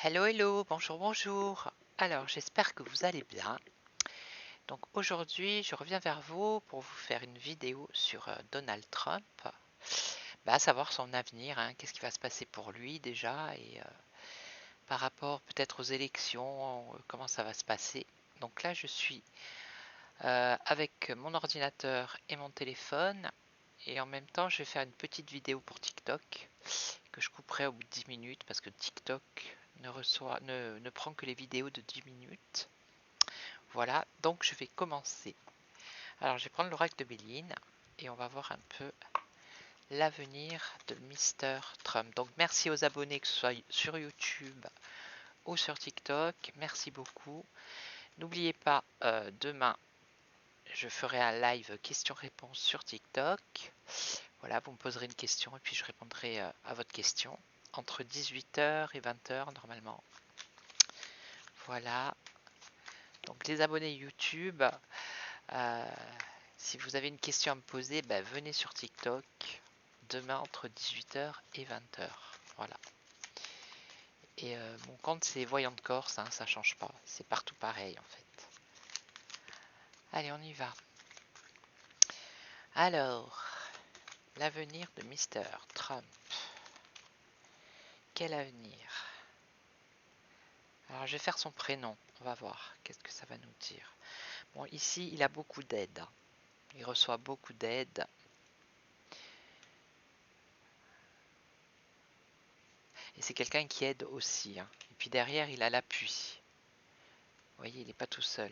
Hello, hello, bonjour, bonjour. Alors, j'espère que vous allez bien. Donc aujourd'hui, je reviens vers vous pour vous faire une vidéo sur Donald Trump, à savoir son avenir, hein, qu'est-ce qui va se passer pour lui déjà, et par rapport peut-être aux élections, comment ça va se passer. Donc là, je suis avec mon ordinateur et mon téléphone, et en même temps, je vais faire une petite vidéo pour TikTok que je couperai au bout de 10 minutes parce que TikTok ne prend que les vidéos de 10 minutes. Voilà, donc je vais commencer. Alors je vais prendre l'oracle de Béline et on va voir un peu l'avenir de Mister Trump. Donc merci aux abonnés, que ce soit sur YouTube ou sur TikTok. Merci beaucoup. N'oubliez pas, demain, je ferai un live question-réponse sur TikTok. Voilà, vous me poserez une question et puis je répondrai à votre question entre 18h et 20h normalement. Voilà. Donc les abonnés YouTube, si vous avez une question à me poser, venez sur TikTok demain entre 18h et 20h. Voilà. Et mon compte c'est Voyante Corse, hein, ça change pas. C'est partout pareil en fait. Allez, on y va. Alors, l'avenir de Mister Trump. Quel avenir? Alors je vais faire son prénom, on va voir qu'est-ce que ça va nous dire. Bon, ici il a beaucoup d'aide. Il reçoit beaucoup d'aide. Et c'est quelqu'un qui aide aussi, hein. Et puis derrière il a l'appui. Vous voyez, il n'est pas tout seul.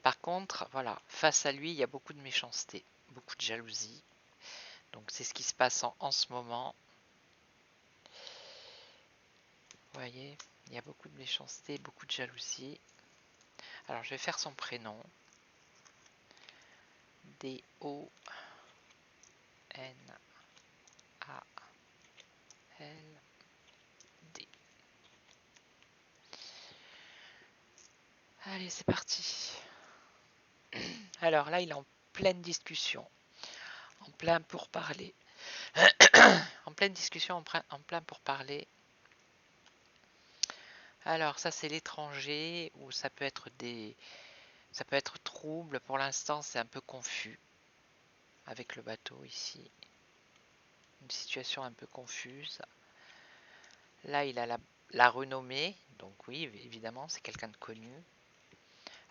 Par contre, voilà, face à lui, il y a beaucoup de méchanceté, beaucoup de jalousie. Donc c'est ce qui se passe en ce moment. Vous voyez, il y a beaucoup de méchanceté, beaucoup de jalousie. Alors je vais faire son prénom. D-O-N-A-L-D. Allez, c'est parti. Alors là, il est en pleine discussion, en plein pourparler. En pleine discussion, en plein pourparler. Alors ça, c'est l'étranger, ou ça peut être ça peut être trouble. Pour l'instant, c'est un peu confus avec le bateau ici. Une situation un peu confuse. Là, il a la renommée, donc oui, évidemment, c'est quelqu'un de connu.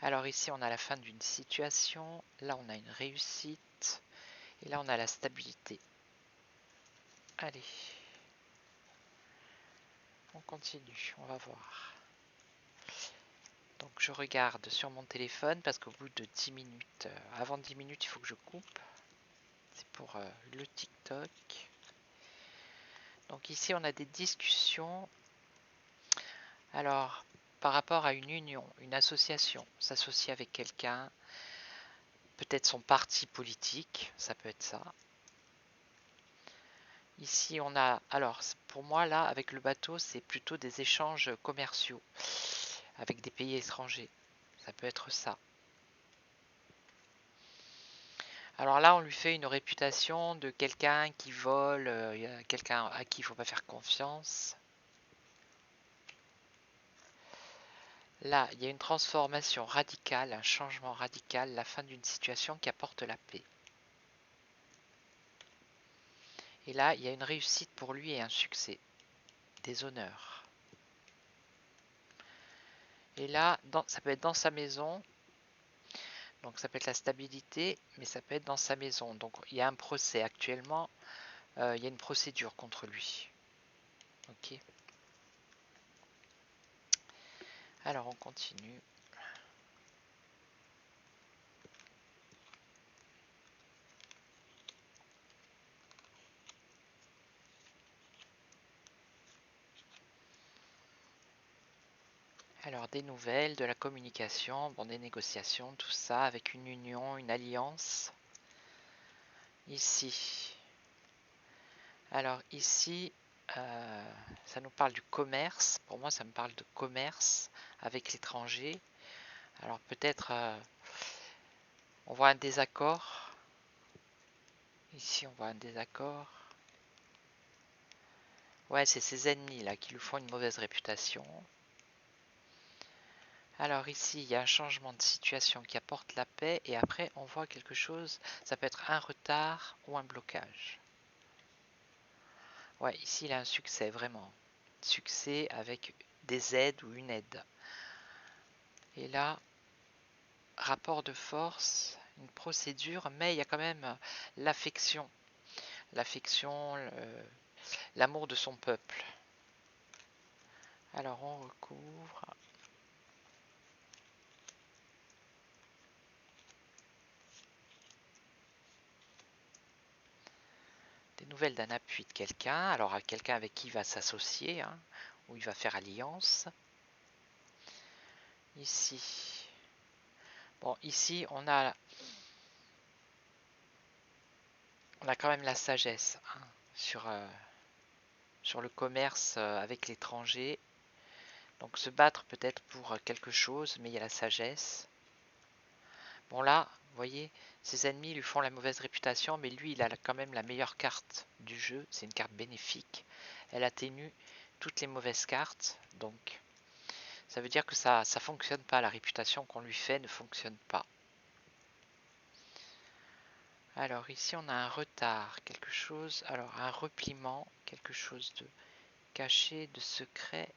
Alors ici, on a la fin d'une situation. Là, on a une réussite. Et là, on a la stabilité. Allez. On continue, on va voir. Donc je regarde sur mon téléphone parce qu'au bout de 10 minutes, avant 10 minutes, il faut que je coupe. C'est pour le TikTok. Donc ici, on a des discussions. Alors, par rapport à une union, une association, s'associer avec quelqu'un, peut-être son parti politique, ça peut être ça. Ici, on a, alors pour moi là, avec le bateau, c'est plutôt des échanges commerciaux avec des pays étrangers. Ça peut être ça. Alors là, on lui fait une réputation de quelqu'un qui vole, quelqu'un à qui il ne faut pas faire confiance. Là, il y a une transformation radicale, un changement radical, la fin d'une situation qui apporte la paix. Et là, il y a une réussite pour lui et un succès, des honneurs. Et là, ça peut être dans sa maison, donc ça peut être la stabilité, mais ça peut être dans sa maison. Donc il y a un procès actuellement, il y a une procédure contre lui. Ok. Alors on continue. Alors des nouvelles, de la communication, bon, des négociations, tout ça, avec une union, une alliance. Ici. Alors ici, ça nous parle du commerce. Pour moi, ça me parle de commerce avec l'étranger. Alors peut-être on voit un désaccord. Ici, on voit un désaccord. Ouais, c'est ses ennemis là qui lui font une mauvaise réputation. Alors ici, il y a un changement de situation qui apporte la paix et après on voit quelque chose, ça peut être un retard ou un blocage. Ouais, ici il a un succès vraiment. Succès avec des aides ou une aide. Et là, rapport de force, une procédure, mais il y a quand même l'affection. L'affection, l'amour de son peuple. Alors on recouvre. Des nouvelles d'un appui de quelqu'un. Alors à quelqu'un avec qui il va s'associer, hein, où il va faire alliance. Ici. Bon, ici on a quand même la sagesse hein, sur le commerce avec l'étranger. Donc se battre peut-être pour quelque chose, mais il y a la sagesse. Bon là, vous voyez, ses ennemis lui font la mauvaise réputation, mais lui, il a quand même la meilleure carte du jeu. C'est une carte bénéfique. Elle atténue toutes les mauvaises cartes, donc ça veut dire que ça fonctionne pas. La réputation qu'on lui fait ne fonctionne pas. Alors ici, on a un retard, quelque chose, alors un repliement, quelque chose de caché, de secret.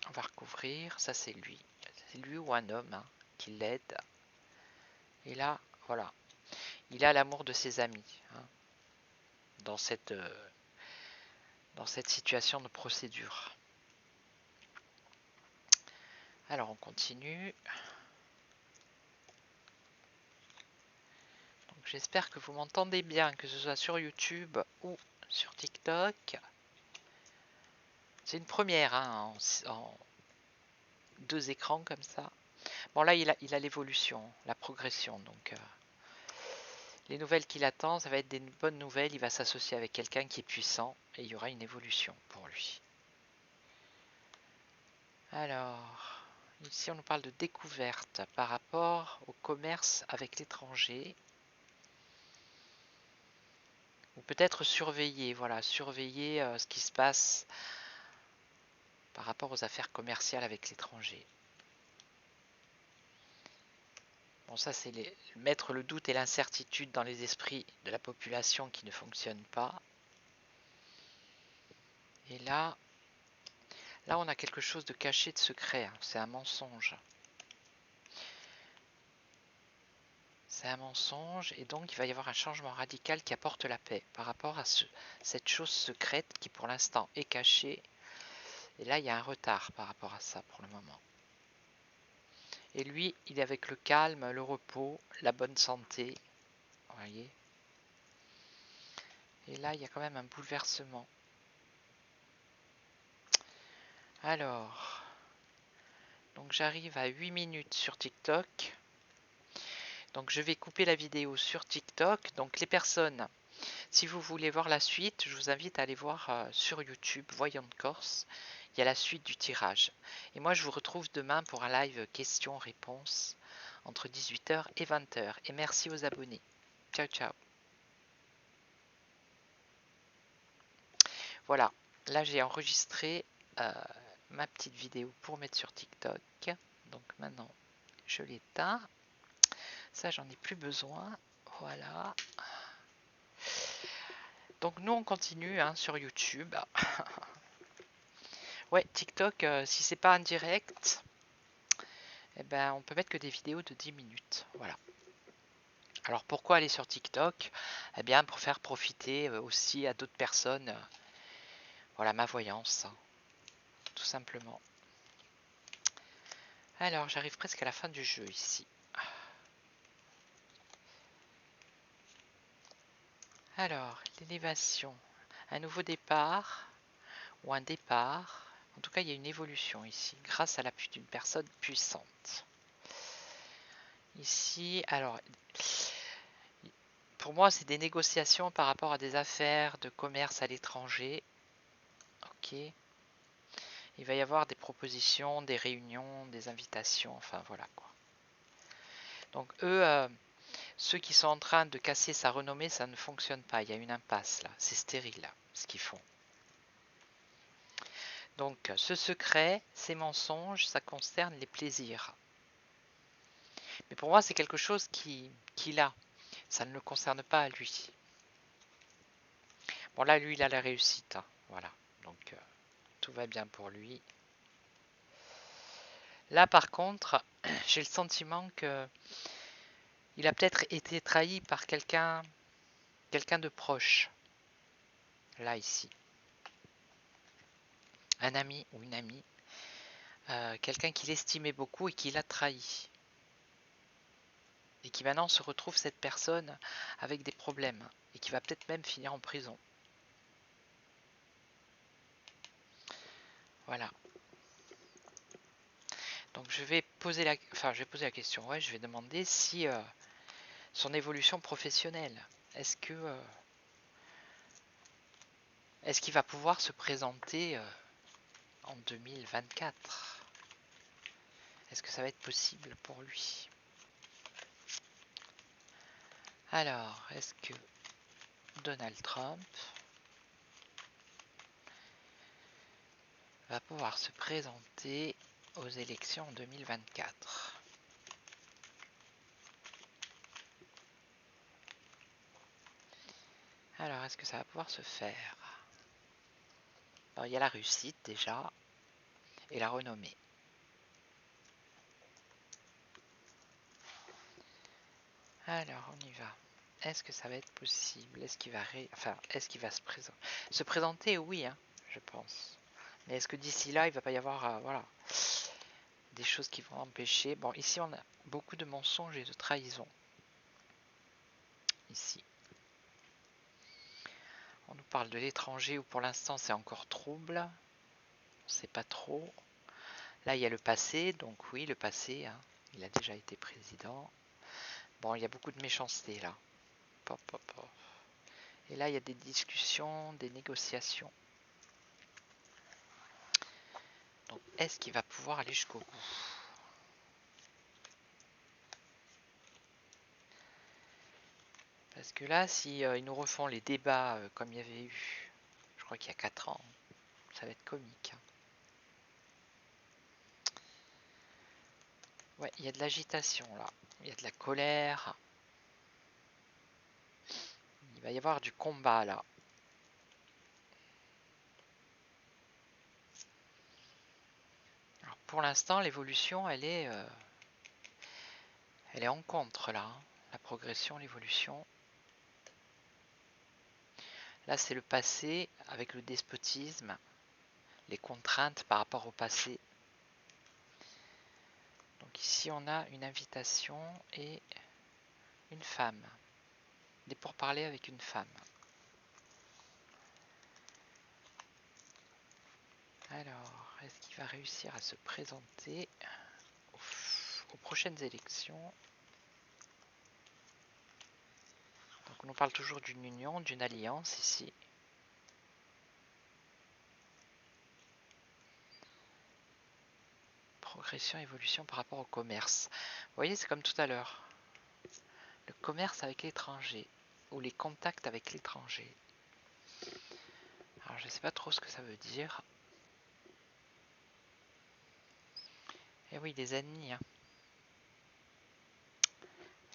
On va recouvrir, ça c'est lui. C'est lui ou un homme hein, qui l'aide. Et là, voilà, il a l'amour de ses amis hein, dans cette situation de procédure. Alors on continue. J'espère que vous m'entendez bien, que ce soit sur YouTube ou sur TikTok. C'est une première hein, en 2 écrans comme ça. Bon là il a l'évolution, la progression. Donc les nouvelles qu'il attend, ça va être des bonnes nouvelles. Il va s'associer avec quelqu'un qui est puissant et il y aura une évolution pour lui. Alors, ici on nous parle de découverte par rapport au commerce avec l'étranger. Ou peut-être surveiller, voilà, surveiller ce qui se passe par rapport aux affaires commerciales avec l'étranger. Bon, ça c'est mettre le doute et l'incertitude dans les esprits de la population qui ne fonctionne pas. Et là on a quelque chose de caché, de secret, hein. C'est un mensonge. C'est un mensonge et donc il va y avoir un changement radical qui apporte la paix par rapport à cette chose secrète qui pour l'instant est cachée. Et là il y a un retard par rapport à ça pour le moment. Et lui, il est avec le calme, le repos, la bonne santé. Vous voyez. Et là, il y a quand même un bouleversement. Alors, donc j'arrive à 8 minutes sur TikTok. Donc je vais couper la vidéo sur TikTok. Donc les personnes, si vous voulez voir la suite, je vous invite à aller voir sur YouTube, Voyante Corse. Il y a la suite du tirage. Et moi, je vous retrouve demain pour un live questions-réponses entre 18h et 20h. Et merci aux abonnés. Ciao, ciao. Voilà, là j'ai enregistré ma petite vidéo pour mettre sur TikTok. Donc maintenant, je l'éteins. Ça, j'en ai plus besoin. Voilà. Donc nous, on continue hein, sur YouTube. Ouais, TikTok, si c'est pas en direct, eh ben, on peut mettre que des vidéos de 10 minutes. Voilà. Alors pourquoi aller sur TikTok? Eh bien, pour faire profiter aussi à d'autres personnes, voilà, ma voyance, hein, tout simplement. Alors, j'arrive presque à la fin du jeu ici. Alors, l'élévation, un nouveau départ ou un départ. En tout cas, il y a une évolution ici, grâce à l'appui d'une personne puissante. Ici, alors, pour moi, c'est des négociations par rapport à des affaires de commerce à l'étranger. Ok. Il va y avoir des propositions, des réunions, des invitations, enfin voilà quoi. Donc eux, Ceux qui sont en train de casser sa renommée, ça ne fonctionne pas. Il y a une impasse là. C'est stérile là, ce qu'ils font. Donc ce secret, ces mensonges, ça concerne les plaisirs. Mais pour moi, c'est quelque chose qu'il a. Ça ne le concerne pas à lui. Bon là, lui, il a la réussite. Hein. Voilà. Donc tout va bien pour lui. Là, par contre, j'ai le sentiment que il a peut-être été trahi par quelqu'un de proche. Là, ici. Un ami ou une amie. Quelqu'un qu'il estimait beaucoup et qui l'a trahi. Et qui maintenant se retrouve cette personne avec des problèmes. Et qui va peut-être même finir en prison. Voilà. Donc je vais poser la question. Ouais, je vais demander si son évolution professionnelle, est-ce qu'il va pouvoir se présenter en 2024? Est-ce que ça va être possible pour lui? Alors, est-ce que Donald Trump va pouvoir se présenter aux élections en 2024? Alors, est-ce que ça va pouvoir se faire? Alors, il y a la réussite déjà et la renommée. Alors, on y va. Est-ce que ça va être possible? Est-ce qu'il va se présenter? Oui, hein, je pense. Mais est-ce que d'ici là, il va pas y avoir voilà, des choses qui vont empêcher? Bon, ici, on a beaucoup de mensonges et de trahison. Ici. On nous parle de l'étranger où pour l'instant c'est encore trouble. On ne sait pas trop. Là, il y a le passé. Donc oui, le passé. Hein, il a déjà été président. Bon, il y a beaucoup de méchanceté là. Pop, pop, pop. Et là, il y a des discussions, des négociations. Donc, est-ce qu'il va pouvoir aller jusqu'au bout? Parce que là, si ils nous refont les débats comme il y avait eu, je crois qu'il y a 4 ans, ça va être comique. Hein. Ouais, il y a de l'agitation là. Il y a de la colère. Il va y avoir du combat là. Alors, pour l'instant, l'évolution, elle est en contre là. Hein. La progression, l'évolution. Là, c'est le passé avec le despotisme, les contraintes par rapport au passé. Donc ici, on a une invitation et une femme. Des pourparlers avec une femme. Alors, est-ce qu'il va réussir à se présenter aux prochaines élections? Donc on nous parle toujours d'une union, d'une alliance ici. Progression, évolution par rapport au commerce. Vous voyez, c'est comme tout à l'heure. Le commerce avec l'étranger ou les contacts avec l'étranger. Alors je ne sais pas trop ce que ça veut dire. Et oui, les ennemis. Hein.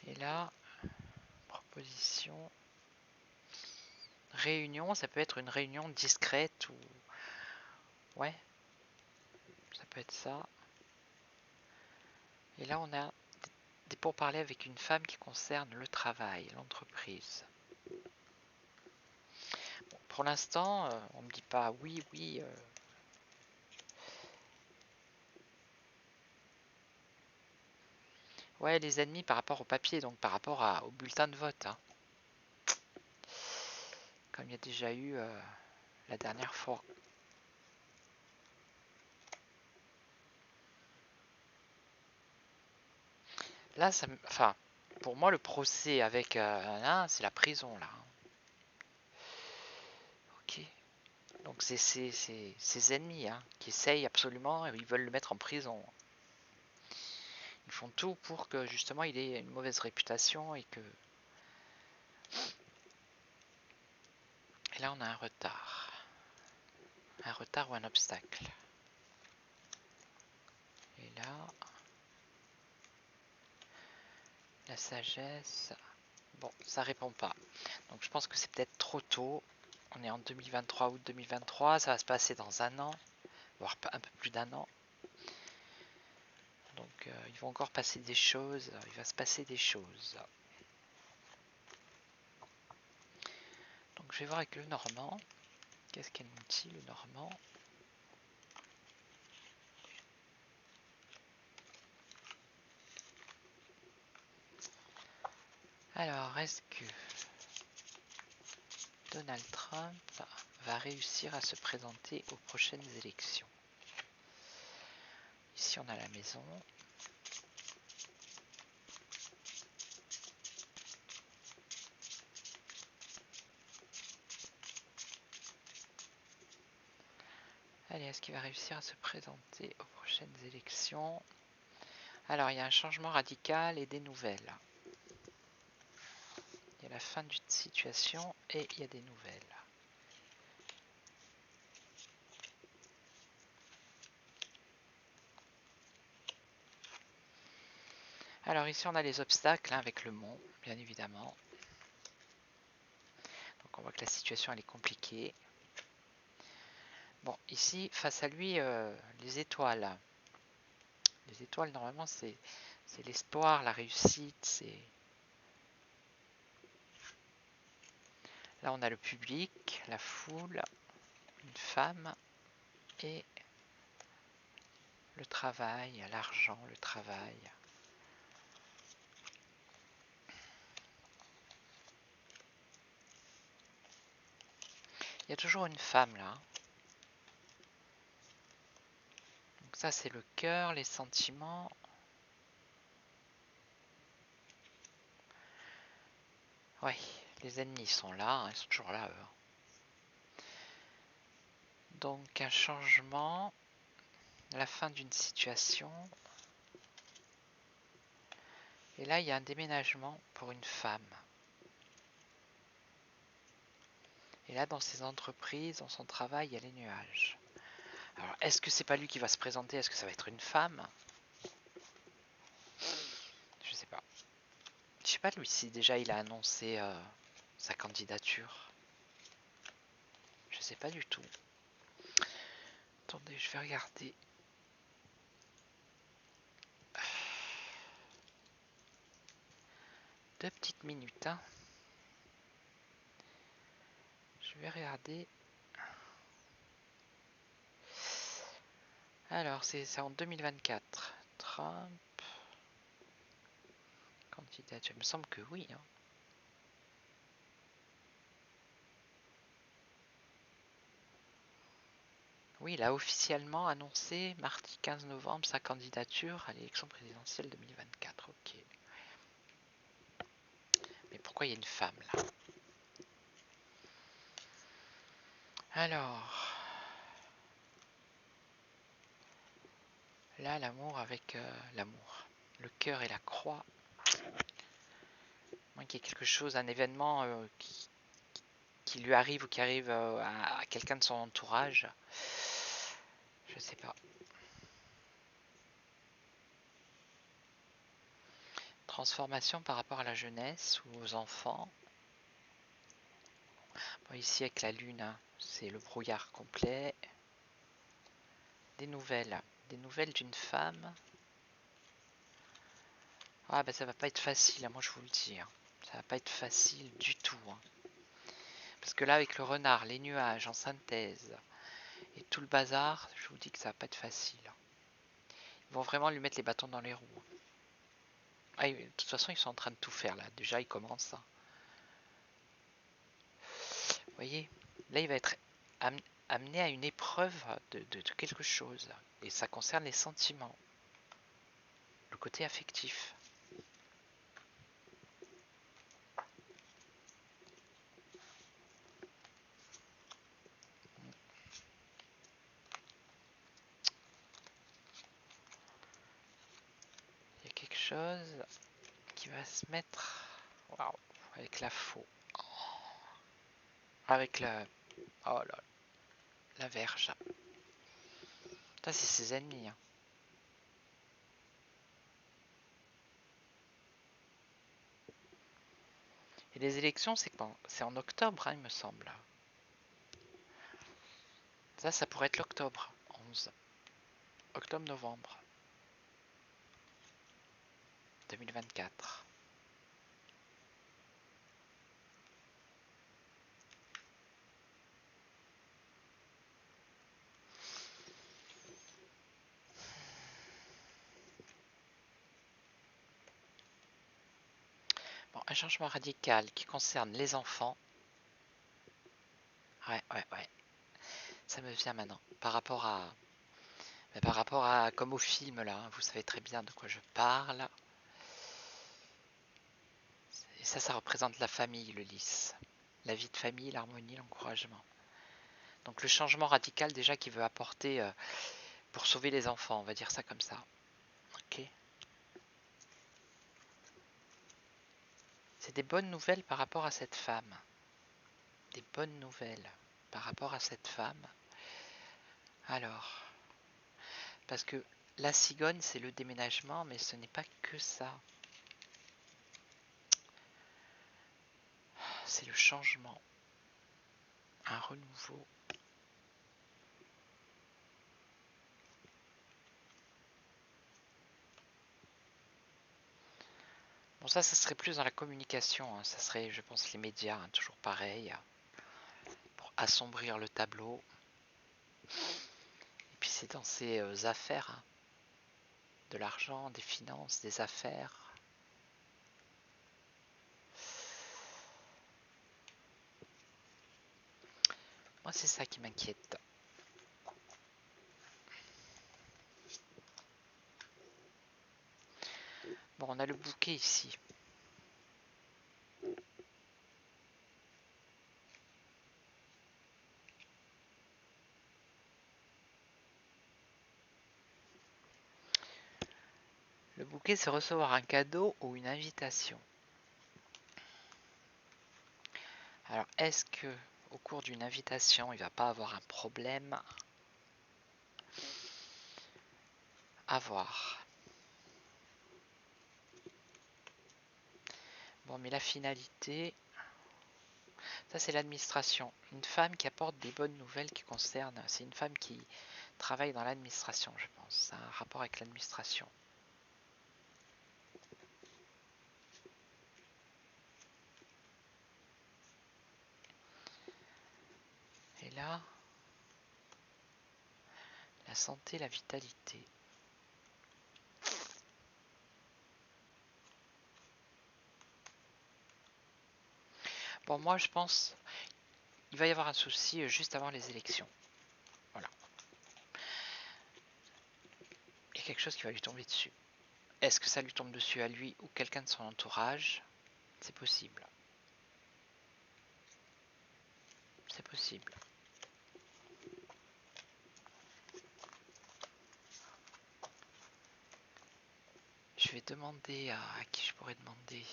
Et là, proposition, réunion, ça peut être une réunion discrète ou... Ouais, ça peut être ça. Et là, on a des pourparlers avec une femme qui concerne le travail, l'entreprise. Bon, pour l'instant, on ne me dit pas oui, oui. Ouais, les ennemis par rapport au papier, donc par rapport au bulletin de vote. Hein. Comme il y a déjà eu la dernière fois. Là, enfin, pour moi, le procès avec c'est la prison, là. Ok. Donc c'est ses ennemis hein, qui essayent absolument, ils veulent le mettre en prison. font tout pour que justement il ait une mauvaise réputation et que... Et là on a un retard. Un retard ou un obstacle. Et là... La sagesse... Bon, ça répond pas. Donc je pense que c'est peut-être trop tôt. On est en 2023, août 2023, ça va se passer dans un an, voire un peu plus d'un an. Donc il va encore passer des choses, il va se passer des choses. Donc je vais voir avec le Normand. Qu'est-ce qu'elle nous dit, le Normand? Alors, est-ce que Donald Trump va réussir à se présenter aux prochaines élections? Ici, on a la maison. Allez, est-ce qu'il va réussir à se présenter aux prochaines élections? Alors, il y a un changement radical et des nouvelles. Il y a la fin d'une situation et il y a des nouvelles. Alors ici on a les obstacles avec le mont, bien évidemment. Donc on voit que la situation elle est compliquée. Bon, ici face à lui, les étoiles. Les étoiles normalement c'est l'espoir, la réussite, c'est... Là on a le public, la foule, une femme et le travail, l'argent, le travail. Il y a toujours une femme là. Donc ça c'est le cœur, les sentiments. Oui, les ennemis sont là, hein, ils sont toujours là eux. Donc un changement, la fin d'une situation. Et là il y a un déménagement pour une femme. Et là dans ses entreprises, dans son travail, il y a les nuages. Alors est-ce que c'est pas lui qui va se présenter? Est-ce que ça va être une femme? Je sais pas. Je sais pas lui si déjà il a annoncé sa candidature. Je sais pas du tout. Attendez, je vais regarder. Deux petites minutes. Hein. Je vais regarder. Alors, c'est en 2024. Trump. Candidature. Il me semble que oui. Hein. Oui, il a officiellement annoncé mardi 15 novembre sa candidature à l'élection présidentielle 2024. Ok. Mais pourquoi il y a une femme là? Alors, là, l'amour avec l'amour. Le cœur et la croix. Moins qu'il y ait quelque chose, un événement qui lui arrive ou qui arrive à quelqu'un de son entourage. Je sais pas. Transformation par rapport à la jeunesse ou aux enfants. Bon, ici avec la lune, hein, c'est le brouillard complet. Des nouvelles d'une femme. Ah bah ça va pas être facile, hein, moi je vous le dis. Hein. Ça va pas être facile du tout. Hein. Parce que là avec le renard, les nuages en synthèse et tout le bazar, je vous dis que ça va pas être facile. Hein. Ils vont vraiment lui mettre les bâtons dans les roues. Ah, de toute façon ils sont en train de tout faire là, déjà ils commencent. Hein. Vous voyez, là il va être amené à une épreuve de quelque chose. Et ça concerne les sentiments. Le côté affectif. Il y a quelque chose qui va se mettre... Waouh, avec la faux. Avec la... Oh là, la verge. Ça, c'est ses ennemis. Hein. Et les élections, c'est quand? C'est en octobre, hein, il me semble. Ça pourrait être l'octobre. 11. Octobre-novembre. 2024. Bon, un changement radical qui concerne les enfants. Ouais. Ça me vient maintenant. Par rapport à comme au film là, vous savez très bien de quoi je parle. Et ça représente la famille, le lys. La vie de famille, l'harmonie, l'encouragement. Donc le changement radical déjà qu'il veut apporter pour sauver les enfants, on va dire ça comme ça. Ok. C'est des bonnes nouvelles par rapport à cette femme. Des bonnes nouvelles par rapport à cette femme. Alors, parce que la cigogne, c'est le déménagement, mais ce n'est pas que ça. C'est le changement. Un renouveau. Bon, ça serait plus dans la communication. Hein. Ça serait, je pense, les médias, hein, toujours pareil. Pour assombrir le tableau. Et puis c'est dans ces affaires. Hein. De l'argent, des finances, des affaires. Moi, c'est ça qui m'inquiète. Bon, on a le bouquet ici. Le bouquet, c'est recevoir un cadeau ou une invitation. Alors, est-ce que au cours d'une invitation, il va pas avoir un problème? À voir. Bon, mais la finalité, ça c'est l'administration. Une femme qui apporte des bonnes nouvelles qui concernent, c'est une femme qui travaille dans l'administration, je pense. Ça a un rapport avec l'administration. Et là, la santé, la vitalité. Bon, moi je pense il va y avoir un souci juste avant les élections. Voilà. Il y a quelque chose qui va lui tomber dessus. Est-ce que ça lui tombe dessus à lui ou quelqu'un de son entourage? C'est possible. C'est possible. Je vais demander à qui je pourrais demander.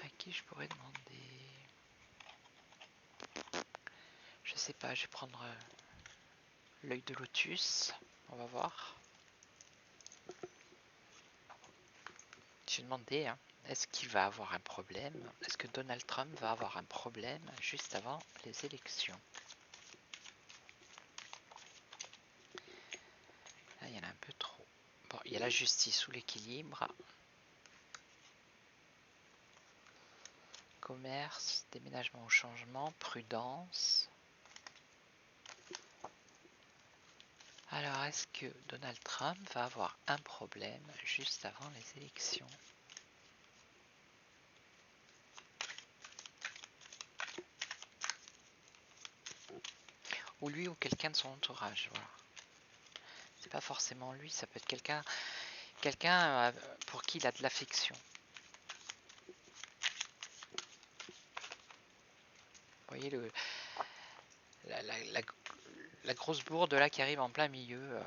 À qui je pourrais demander. Je sais pas, je vais prendre l'œil de lotus. On va voir. Je vais demander, hein, est-ce qu'il va avoir un problème? Est-ce que Donald Trump va avoir un problème juste avant les élections? Là, il y en a un peu trop. Bon, il y a la justice ou l'équilibre. Commerce, déménagement au changement, prudence. Alors, est-ce que Donald Trump va avoir un problème juste avant les élections? Ou lui ou quelqu'un de son entourage, voilà. C'est pas forcément lui, ça peut être quelqu'un pour qui il a de l'affection. Vous voyez la grosse bourde là qui arrive en plein milieu.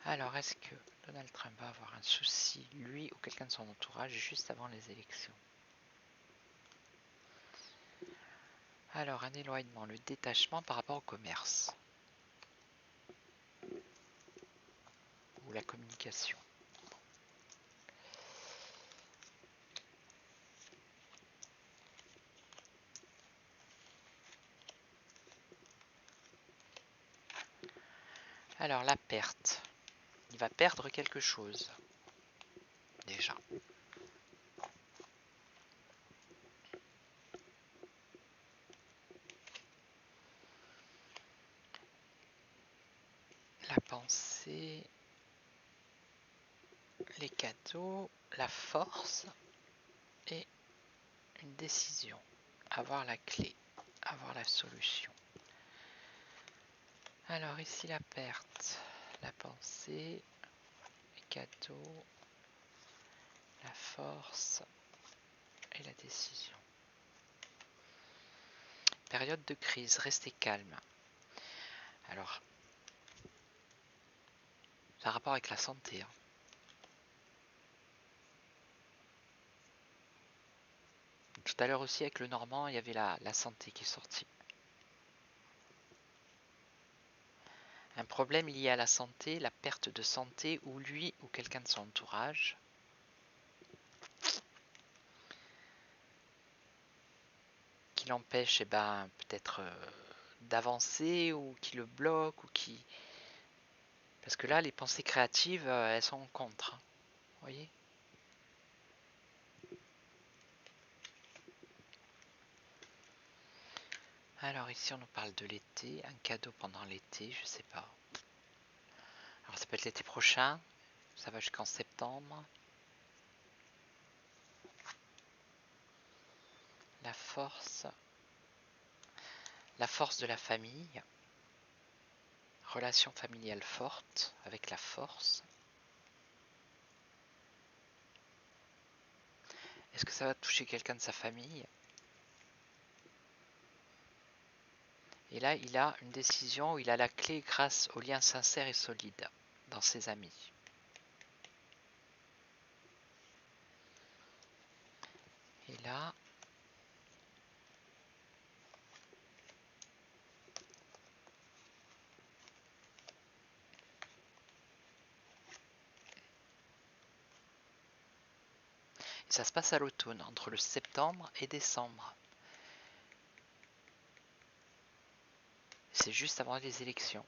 Alors, est-ce que Donald Trump va avoir un souci, lui ou quelqu'un de son entourage, juste avant les élections? Alors, un éloignement, le détachement par rapport au commerce ou la communication. Alors, la perte. Il va perdre quelque chose, déjà. La pensée, les cadeaux, la force et une décision. Avoir la clé, avoir la solution. Alors ici la perte, la pensée, les cadeaux, la force et la décision. Période de crise, restez calme. Alors, ça a rapport avec la santé. Tout à l'heure aussi avec le Normand, il y avait la santé qui est sortie. Un problème lié à la santé, la perte de santé ou lui ou quelqu'un de son entourage. Qui l'empêche peut-être d'avancer ou qui le bloque ou qui... Parce que là, les pensées créatives, elles sont en contre. Vous voyez ? Alors ici, on nous parle de l'été, un cadeau pendant l'été, je sais pas. Alors ça peut être l'été prochain, ça va jusqu'en septembre. La force de la famille, relation familiale forte avec la force. Est-ce que ça va toucher quelqu'un de sa famille? Et là, il a une décision où il a la clé grâce aux liens sincères et solides dans ses amis. Et là, ça se passe à l'automne, entre le septembre et décembre. C'est juste avant les élections.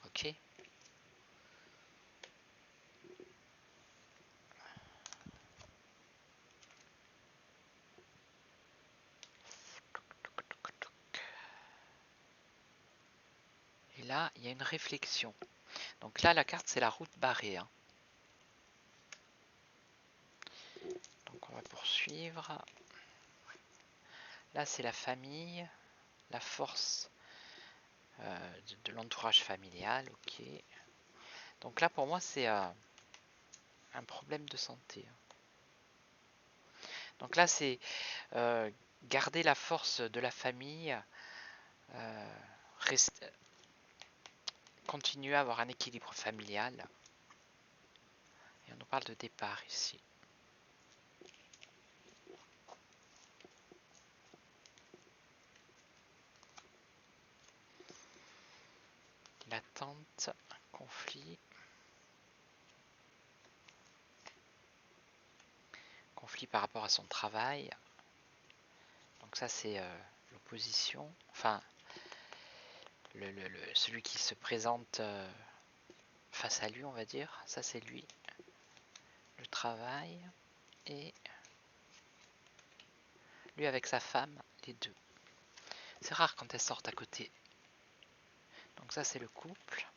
Ok ? Et là, il y a une réflexion. Donc là, la carte, c'est la route barrée. Donc on va poursuivre. Là, c'est la famille, la force de l'entourage familial. Ok. Donc là, pour moi, c'est un problème de santé. Donc là, c'est garder la force de la famille, continuer à avoir un équilibre familial. Et on nous parle de départ ici. L'attente, conflit. Conflit par rapport à son travail. Donc ça, c'est l'opposition. Enfin, celui qui se présente face à lui, on va dire. Ça, c'est lui. Le travail. Et lui avec sa femme, les deux. C'est rare quand elles sortent à côté. Donc ça, c'est le couple.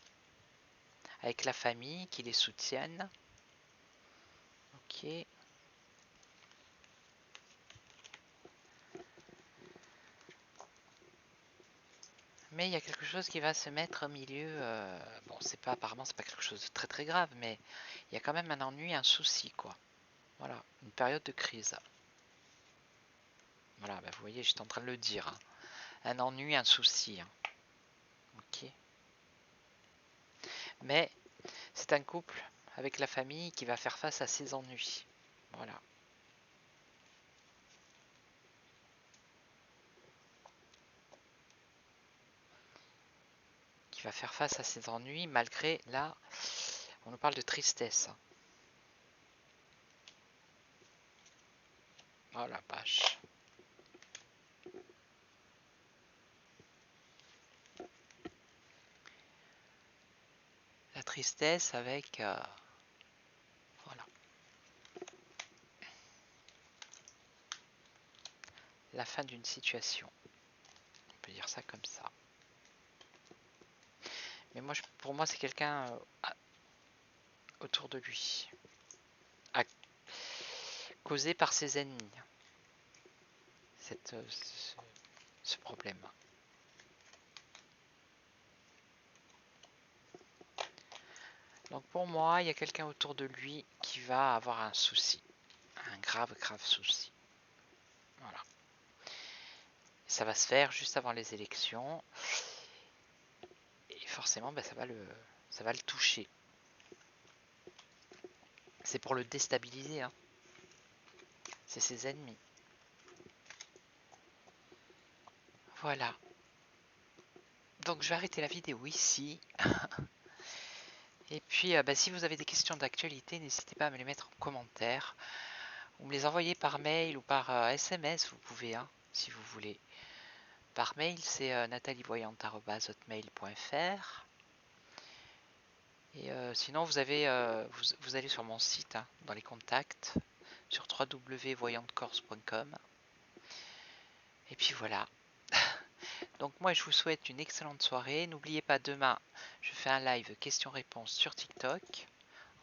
Avec la famille qui les soutiennent. Ok. Mais il y a quelque chose qui va se mettre au milieu. Bon, apparemment, c'est pas quelque chose de très très grave, mais il y a quand même un ennui, un souci, quoi. Voilà, une période de crise. Voilà, vous voyez, j'étais en train de le dire. Un ennui, un souci. Ok. Mais c'est un couple avec la famille qui va faire face à ses ennuis. Voilà. Qui va faire face à ses ennuis malgré, là, on nous parle de tristesse. Oh la vache. La tristesse avec... voilà. La fin d'une situation. On peut dire ça comme ça. Mais moi, pour moi, c'est quelqu'un autour de lui. Causé par ses ennemis. Ce problème. Donc pour moi, il y a quelqu'un autour de lui qui va avoir un souci. Un grave souci. Voilà. Et ça va se faire juste avant les élections. Et forcément, ça va le toucher. C'est pour le déstabiliser. Hein. C'est ses ennemis. Voilà. Donc je vais arrêter la vidéo ici. Et puis si vous avez des questions d'actualité, n'hésitez pas à me les mettre en commentaire. Ou me les envoyer par mail ou par SMS, vous pouvez, hein, si vous voulez. Par mail, c'est natalievoyante@hotmail.fr. Et sinon, vous allez sur mon site, hein, dans les contacts, sur www.voyantecorse.com. Et puis voilà. Donc moi, je vous souhaite une excellente soirée. N'oubliez pas, demain, je fais un live questions-réponses sur TikTok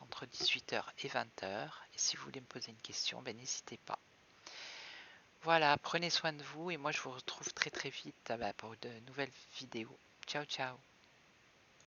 entre 18h et 20h. Et si vous voulez me poser une question, n'hésitez pas. Voilà, prenez soin de vous et moi je vous retrouve très vite pour de nouvelles vidéos. Ciao, ciao.